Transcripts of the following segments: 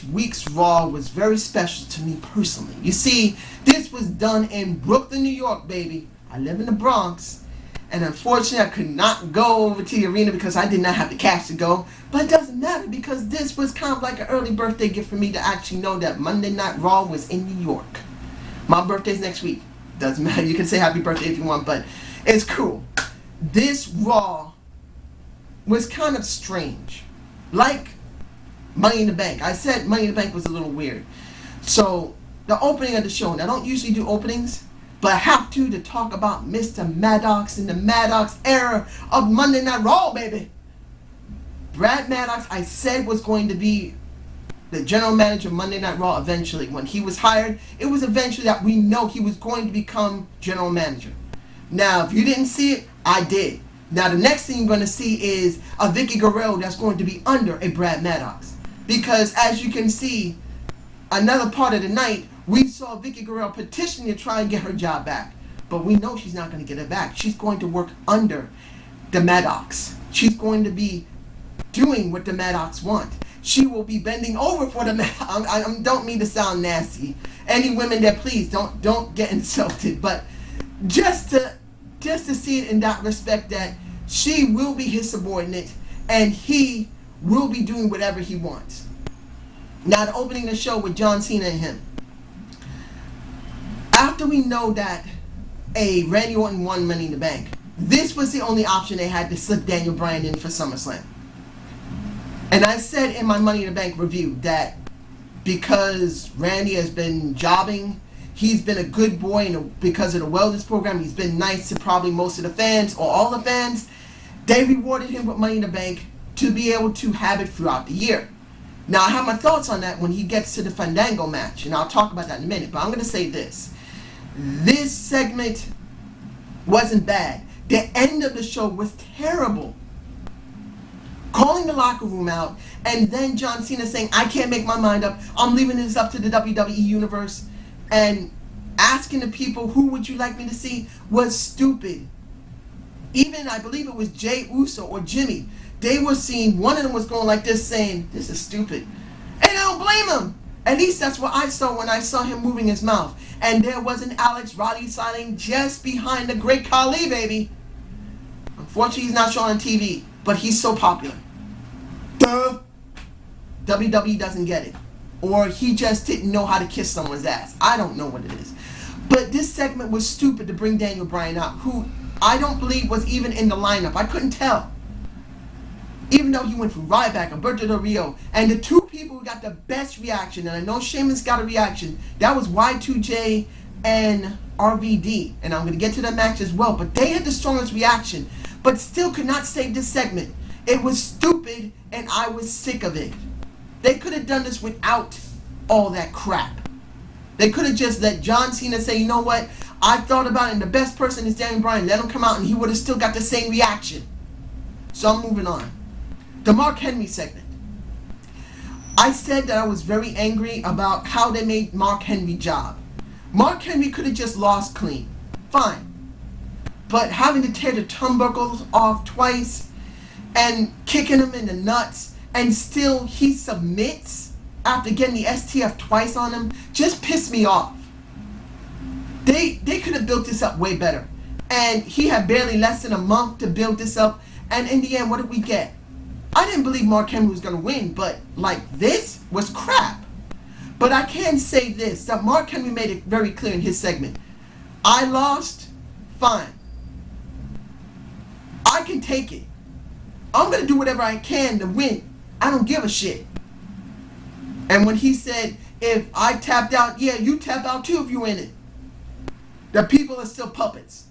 this week's Raw was very special to me personally. You see, this was done in Brooklyn, New York, baby. I live in the Bronx, and unfortunately I could not go over to the arena because I did not have the cash to go. But it doesn't matter because this was kind of like an early birthday gift for me to actually know that Monday Night Raw was in New York. My birthday's next week. Doesn't matter. You can say happy birthday if you want, but it's cool. This Raw was kind of strange. Like Money in the Bank. I said Money in the Bank was a little weird. So, the opening of the show, and I don't usually do openings, but I have to talk about Mr. Maddox and the Maddox era of Monday Night Raw, baby. Brad Maddox, I said, was going to be the general manager of Monday Night Raw eventually. When he was hired, it was eventually that we know he was going to become general manager. Now, if you didn't see it, I did. Now, the next thing you're going to see is a Vicky Guerrero that's going to be under a Brad Maddox. Because, as you can see, another part of the night, we saw Vicky Guerrero petitioning to try and get her job back. But we know she's not going to get it back. She's going to work under the Maddox. She's going to be doing what the Maddox want. She will be bending over for the Maddox. I don't mean to sound nasty. Any women that please don't get insulted. But just to see it in that respect that she will be his subordinate and he will be doing whatever he wants. Now, the opening of the show with John Cena and him. After we know that Randy Orton won Money in the Bank, this was the only option they had to slip Daniel Bryan in for SummerSlam. And I said in my Money in the Bank review that because Randy has been jobbing, he's been a good boy, and because of the wellness program, he's been nice to probably most of the fans or all the fans. They rewarded him with Money in the Bank to be able to have it throughout the year. Now, I have my thoughts on that when he gets to the Fandango match, and I'll talk about that in a minute, but I'm going to say this. This segment wasn't bad. The end of the show was terrible. Calling the locker room out, and then John Cena saying, I can't make my mind up, I'm leaving this up to the WWE Universe, and asking the people, who would you like me to see, was stupid. Even, I believe it was Jay Uso or Jimmy, they were seeing, one of them was going like this saying, this is stupid. And I don't blame him. At least that's what I saw when I saw him moving his mouth. And there was an Alex Roddy signing just behind the great Khali, baby. Unfortunately, he's not shown on TV, but he's so popular. Duh. WWE doesn't get it. Or he just didn't know how to kiss someone's ass. I don't know what it is. But this segment was stupid to bring Daniel Bryan out, who I don't believe was even in the lineup. I couldn't tell. Even though he went from Ryback, Alberto Del Rio, and the two people who got the best reaction, and I know Sheamus got a reaction, that was Y2J and RVD. And I'm going to get to that match as well. But they had the strongest reaction, but still could not save this segment. It was stupid, and I was sick of it. They could have done this without all that crap. They could have just let John Cena say, you know what, I thought about it, and the best person is Daniel Bryan. Let him come out, and he would have still got the same reaction. So I'm moving on. The Mark Henry segment. I said that I was very angry about how they made Mark Henry job. Mark Henry could have just lost clean. Fine. But having to tear the turnbuckles off twice and kicking him in the nuts, and still he submits after getting the STF twice on him, just pissed me off. They could have built this up way better. And he had barely less than a month to build this up, and in the end, what did we get? I didn't believe Mark Henry was going to win, but like this was crap. But I can say this, that Mark Henry made it very clear in his segment. I lost, fine. I can take it. I'm going to do whatever I can to win. I don't give a shit. And when he said, if I tapped out, yeah, you tap out too if you win it. The people are still puppets,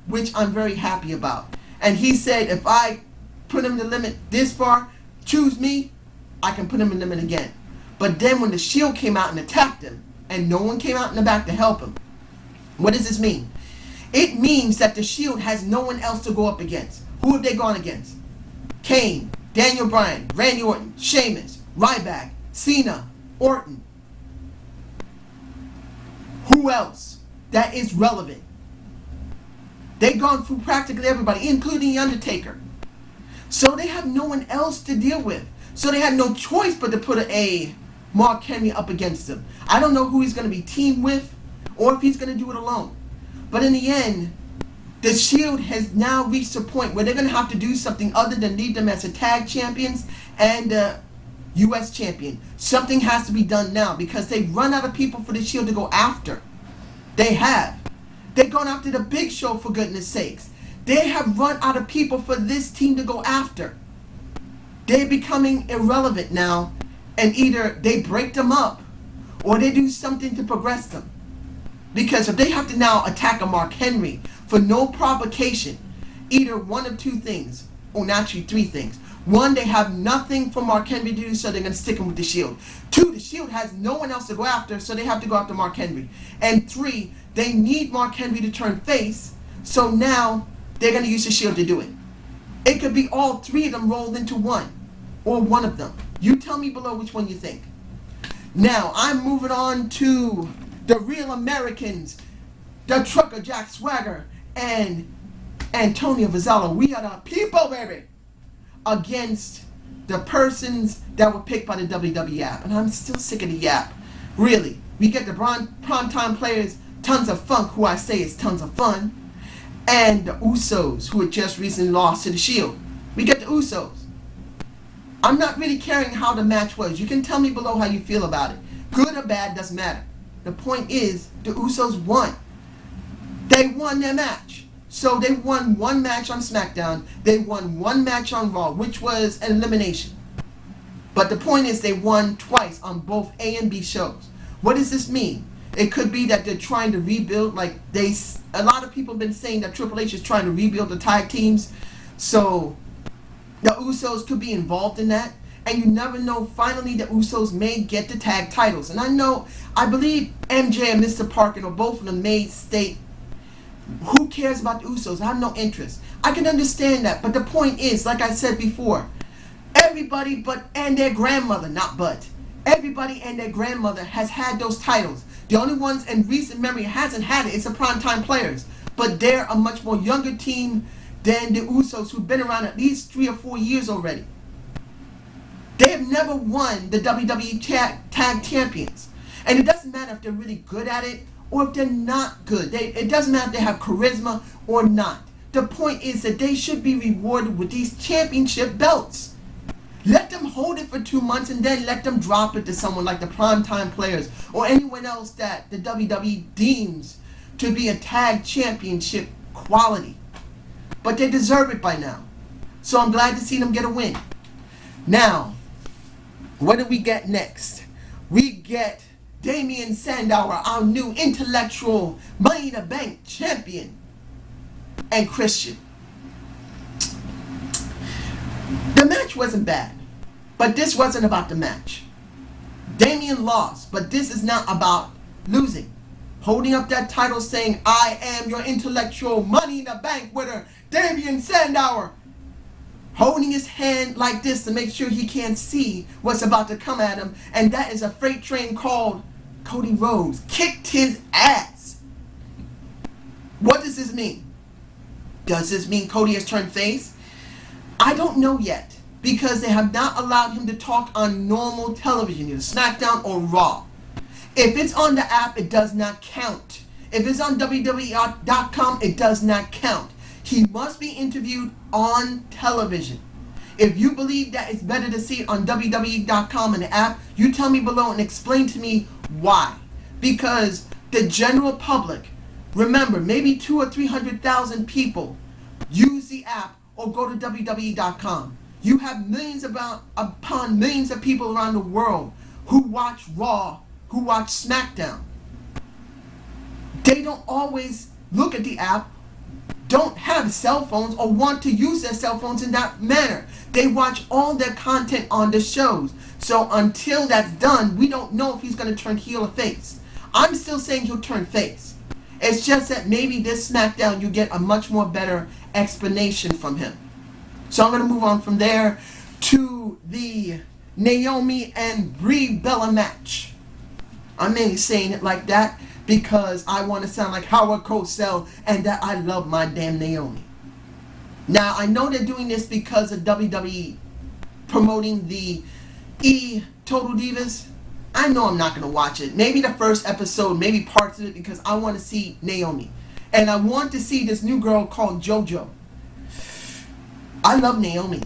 which I'm very happy about. And he said, if I put him in the limit this far, choose me, I can put him in the limit again. But then when the Shield came out and attacked him, and no one came out in the back to help him, what does this mean? It means that the Shield has no one else to go up against. Who have they gone against? Kane, Daniel Bryan, Randy Orton, Sheamus, Ryback, Cena, Orton. Who else that is relevant? They've gone through practically everybody, including The Undertaker. So they have no one else to deal with. So they had no choice but to put a Mark Henry up against him. I don't know who he's going to be teamed with or if he's going to do it alone. But in the end, the Shield has now reached a point where they're going to have to do something other than leave them as a tag champions and U.S. champion. Something has to be done now because they've run out of people for the Shield to go after. They have. They've gone after the Big Show, for goodness sakes. They have run out of people for this team to go after. They're becoming irrelevant now, and either they break them up or they do something to progress them. Because if they have to now attack a Mark Henry for no provocation, either one of two things, or actually three things. One, they have nothing for Mark Henry to do, so they're going to stick him with the Shield. Two, the Shield has no one else to go after, so they have to go after Mark Henry. And three, they need Mark Henry to turn face, so now they're going to use the Shield to do it. It could be all three of them rolled into one, or one of them. You tell me below which one you think. Now, I'm moving on to the Real Americans, the Trucker Jack Swagger, and Antonio Vazzello. We are the people, baby, against the persons that were picked by the WWE app. And I'm still sick of the app. Really. We get the primetime players, Tons of Funk, who I say is tons of fun, and the Usos, who had just recently lost to the Shield. We get the Usos. I'm not really caring how the match was. You can tell me below how you feel about it. Good or bad, doesn't matter. The point is, the Usos won. They won their match. So they won one match on SmackDown. They won one match on Raw, which was an elimination. But the point is, they won twice on both A and B shows. What does this mean? It could be that they're trying to rebuild. A lot of people have been saying that Triple H is trying to rebuild the tag teams. So the Usos could be involved in that. And you never know, finally the Usos may get the tag titles. And I believe MJ and Mr. Parker, or both of them, may state, who cares about the Usos? I have no interest. I can understand that. But the point is, like I said before, everybody and their grandmother, everybody and their grandmother has had those titles. The only ones in recent memory hasn't had it is the primetime players. But they're a much more younger team than the Usos, who've been around at least 3 or 4 years already. They have never won the WWE Tag Champions. And it doesn't matter if they're really good at it or if they're not good. It doesn't matter if they have charisma or not. The point is that they should be rewarded with these championship belts. Let them hold it for 2 months and then let them drop it to someone like the primetime players or anyone else that the WWE deems to be a tag championship quality. But they deserve it by now. So I'm glad to see them get a win. Now, what do we get next? We get Damien Sandow, our new intellectual Money in the Bank champion, and Christian. The match wasn't bad, but this wasn't about the match. Damien lost, but this is not about losing. Holding up that title saying, I am your intellectual Money in the Bank winner, Damien Sandow. Holding his hand like this to make sure he can't see what's about to come at him. And that is a freight train called Cody Rhodes. Kicked his ass. What does this mean? Does this mean Cody has turned face? I don't know yet, because they have not allowed him to talk on normal television, either SmackDown or Raw. If it's on the app, it does not count. If it's on WWE.com, it does not count. He must be interviewed on television. If you believe that it's better to see it on WWE.com and the app, you tell me below and explain to me why. Because the general public, remember, maybe 200,000 or 300,000 people use the app or go to WWE.com. You have millions upon millions of people around the world who watch Raw, who watch SmackDown. They don't always look at the app, don't have cell phones, or want to use their cell phones in that manner. They watch all their content on the shows. So until that's done, we don't know if he's going to turn heel or face. I'm still saying he'll turn face. It's just that maybe this SmackDown you get a much more better explanation from him. So I'm going to move on from there to the Naomi and Brie Bella match. I'm mainly saying it like that because I want to sound like Howard Cosell and that I love my damn Naomi. Now, I know they're doing this because of WWE promoting the Total Divas. I know I'm not going to watch it. Maybe the first episode, maybe parts of it, because I want to see Naomi. And I want to see this new girl called JoJo. I love Naomi.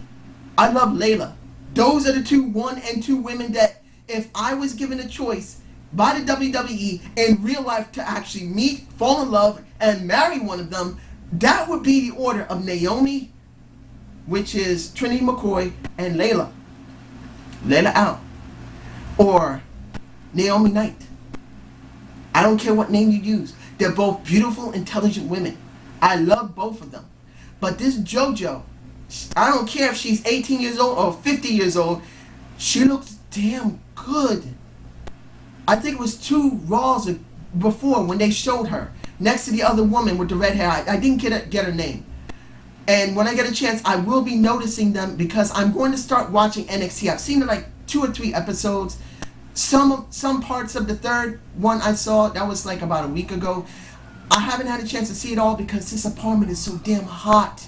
I love Layla. Those are the 1 and 2 women that if I was given a choice by the WWE in real life to actually meet, fall in love, and marry one of them, that would be the order of Naomi, which is Trinity McCoy, and Layla. Layla out. Or Naomi Knight. I don't care what name you use. They're both beautiful, intelligent women. I love both of them. But this JoJo, I don't care if she's 18 years old or 50 years old, she looks damn good. I think it was 2 Raws before when they showed her next to the other woman with the red hair. I didn't get her name. And when I get a chance, I will be noticing them because I'm going to start watching NXT. I've seen like 2 or 3 episodes. Some parts of the 3rd one I saw, that was like about a week ago. I haven't had a chance to see it all because this apartment is so damn hot.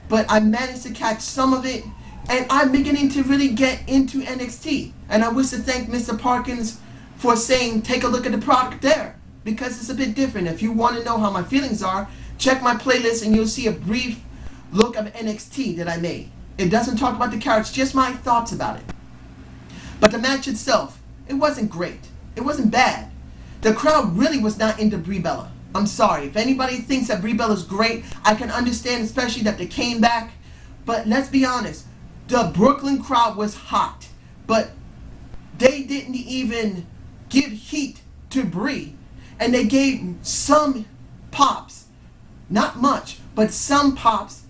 But I managed to catch some of it, and I'm beginning to really get into NXT. And I wish to thank Mr. Parkins for saying, take a look at the product there, because it's a bit different. If you want to know how my feelings are, check my playlist and you'll see a brief look of NXT that I made. It doesn't talk about the characters, just my thoughts about it. But the match itself, it wasn't great. It wasn't bad. The crowd really was not into Brie Bella. I'm sorry. If anybody thinks that Brie Bella's great, I can understand, especially that they came back. But let's be honest, the Brooklyn crowd was hot. But they didn't even give heat to Brie. And they gave some pops, not much, but some pops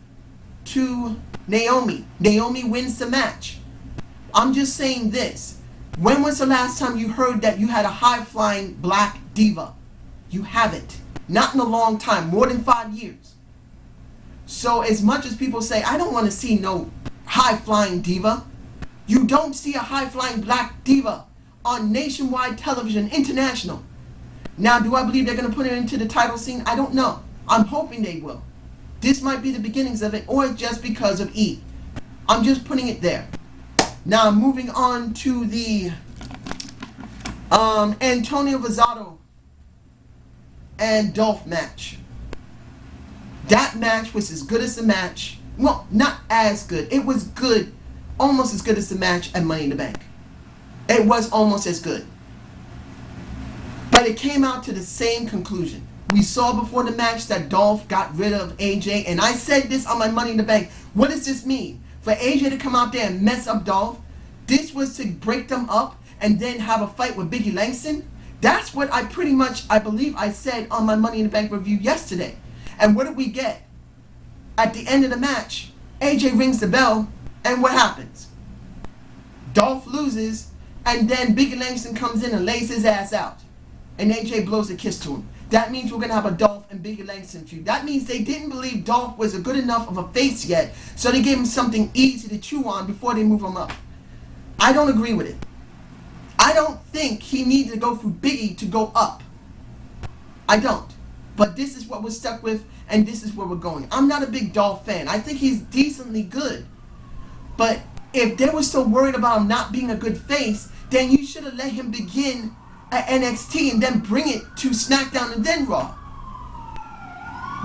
to Naomi. Naomi wins the match. I'm just saying this. When was the last time you heard that you had a high-flying black diva? You haven't. Not in a long time. More than 5 years. So as much as people say, I don't want to see no high-flying diva, you don't see a high-flying black diva on nationwide television, international. Now, do I believe they're going to put it into the title scene? I don't know. I'm hoping they will. This might be the beginnings of it, or it's just because of E. I'm just putting it there. Now, moving on to the Antonio Vazzato and Dolph match. That match was as good as the match. Well, not as good. It was good, almost as good as the match at Money in the Bank. It was almost as good. But it came out to the same conclusion. We saw before the match that Dolph got rid of AJ, and I said this on my Money in the Bank. What does this mean? For AJ to come out there and mess up Dolph? This was to break them up and then have a fight with Biggie Langston? That's what I believe I said on my Money in the Bank review yesterday. And what did we get? At the end of the match, AJ rings the bell, and what happens? Dolph loses, and then Biggie Langston comes in and lays his ass out. And AJ blows a kiss to him. That means we're going to have a Dolph and Biggie Langston feud. That means they didn't believe Dolph was a good enough of a face yet, so they gave him something easy to chew on before they move him up. I don't agree with it. I don't think he needed to go through Biggie to go up. I don't. But this is what we're stuck with, and this is where we're going. I'm not a big Dolph fan. I think he's decently good. But if they were so worried about him not being a good face, then you should have let him begin at NXT and then bring it to SmackDown and then Raw.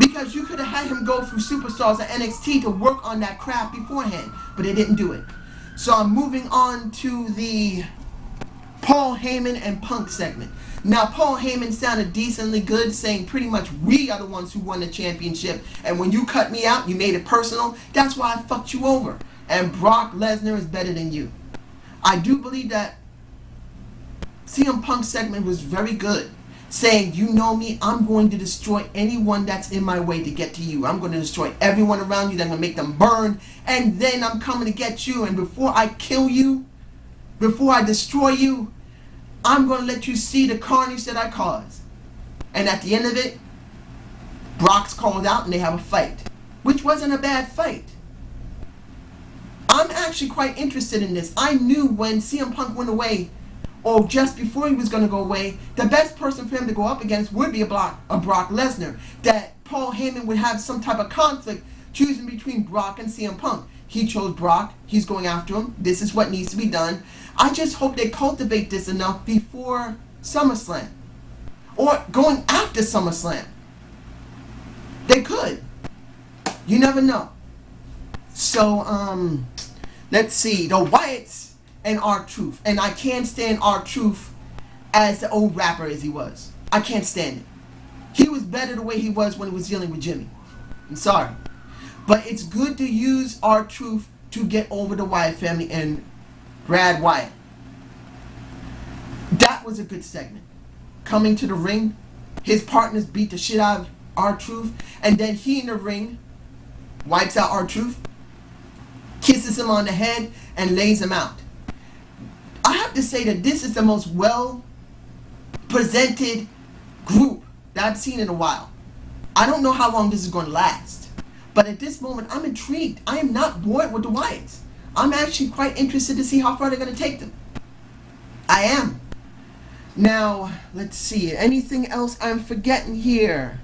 Because you could have had him go through Superstars at NXT to work on that craft beforehand. But they didn't do it. So I'm moving on to the Paul Heyman and Punk segment. Now, Paul Heyman sounded decently good, saying pretty much we are the ones who won the championship. And when you cut me out, you made it personal. That's why I fucked you over. And Brock Lesnar is better than you. I do believe that CM Punk's segment was very good, saying, you know me, I'm going to destroy anyone that's in my way to get to you. I'm going to destroy everyone around you. Then I'm going to make them burn. And then I'm coming to get you. And before I kill you, before I destroy you, I'm going to let you see the carnage that I caused. And at the end of it, Brock's called out and they have a fight, which wasn't a bad fight. I'm actually quite interested in this. I knew when CM Punk went away, or just before he was going to go away, the best person for him to go up against would be a Brock Lesnar. That Paul Heyman would have some type of conflict choosing between Brock and CM Punk. He chose Brock. He's going after him. This is what needs to be done. I just hope they cultivate this enough before SummerSlam. Or going after SummerSlam. They could. You never know. So, let's see. The Wyatts and R-Truth. And I can't stand R-Truth as the old rapper as he was. I can't stand it. He was better the way he was when he was dealing with Jimmy. I'm sorry. But it's good to use R-Truth to get over the Wyatt family and Brad Wyatt. That was a good segment. Coming to the ring, his partners beat the shit out of R-Truth, and then he in the ring wipes out R-Truth, kisses him on the head, and lays him out. I have to say that this is the most well presented group that I've seen in a while. I don't know how long this is going to last. But at this moment, I'm intrigued. I am not bored with the Wyatts. I'm actually quite interested to see how far they're going to take them. I am. Now, let's see. Anything else I'm forgetting here?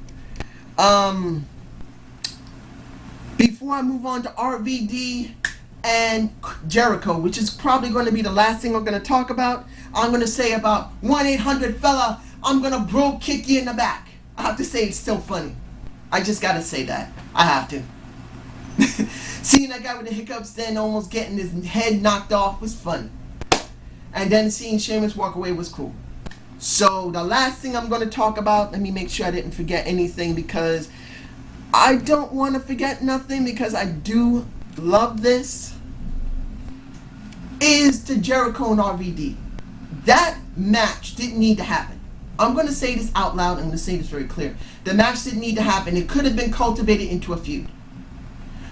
Before I move on to RVD and Jericho, which is probably going to be the last thing I'm going to talk about, I'm going to say about 1-800-fella, I'm going to bro kick you in the back. I have to say it's still funny. I just got to say that. I have to. Seeing that guy with the hiccups then almost getting his head knocked off was fun. And then seeing Sheamus walk away was cool. So the last thing I'm going to talk about, let me make sure I didn't forget anything, because I don't want to forget nothing, because I do love this, is the Jericho and RVD. That match didn't need to happen. I'm going to say this out loud. I'm going to say this very clear. The match didn't need to happen. It could have been cultivated into a feud.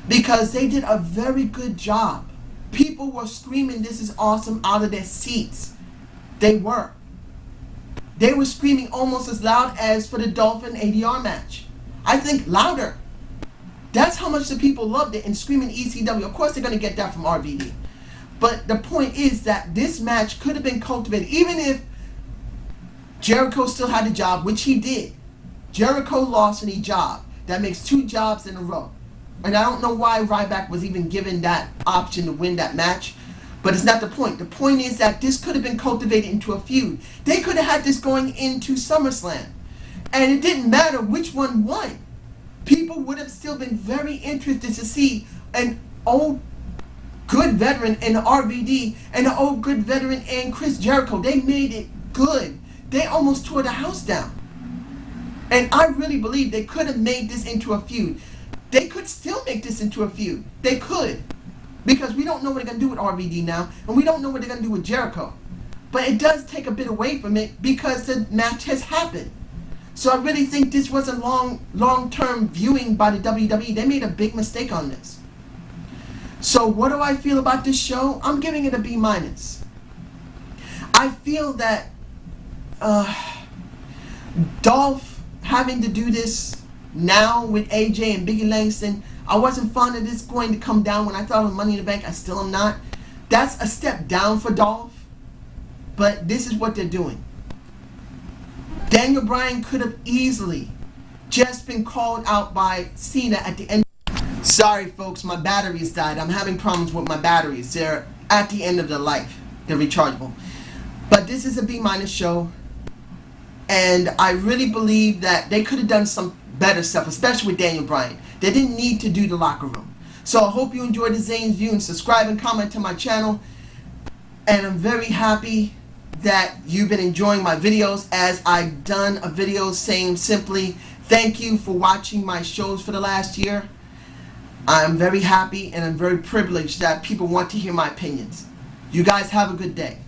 Because they did a very good job. People were screaming, "This is awesome," out of their seats. They were. They were screaming almost as loud as for the Dolphin ADR match. I think louder. That's how much the people loved it and screaming ECW. Of course they're going to get that from RVD. But the point is that this match could have been cultivated. Even if Jericho still had a job, which he did. Jericho lost and he jobbed. That makes 2 jobs in a row. And I don't know why Ryback was even given that option to win that match. But it's not the point. The point is that this could have been cultivated into a feud. They could have had this going into SummerSlam. And it didn't matter which one won. People would have still been very interested to see an old good veteran in RVD and an old good veteran in Chris Jericho. They made it good. They almost tore the house down. And I really believe they could have made this into a feud. They could still make this into a feud. They could. Because we don't know what they're going to do with RVD now. And we don't know what they're going to do with Jericho. But it does take a bit away from it because the match has happened. So I really think this was a long-term viewing by the WWE. They made a big mistake on this. So what do I feel about this show? I'm giving it a B-. I feel that Dolph having to do this now with AJ and Biggie Langston, I wasn't fond of this going to come down when I thought of Money in the Bank. I still am not. That's a step down for Dolph, but this is what they're doing. Daniel Bryan could have easily just been called out by Cena at the end. Sorry folks, my batteries died. I'm having problems with my batteries. They're at the end of their life. They're rechargeable. But this is a B- show. And I really believe that they could have done some better stuff, especially with Daniel Bryan. They didn't need to do the locker room. So I hope you enjoyed the Zane's View, and subscribe and comment to my channel. And I'm very happy that you've been enjoying my videos, as I've done a video saying simply thank you for watching my shows for the last year. I'm very happy and I'm very privileged that people want to hear my opinions. You guys have a good day.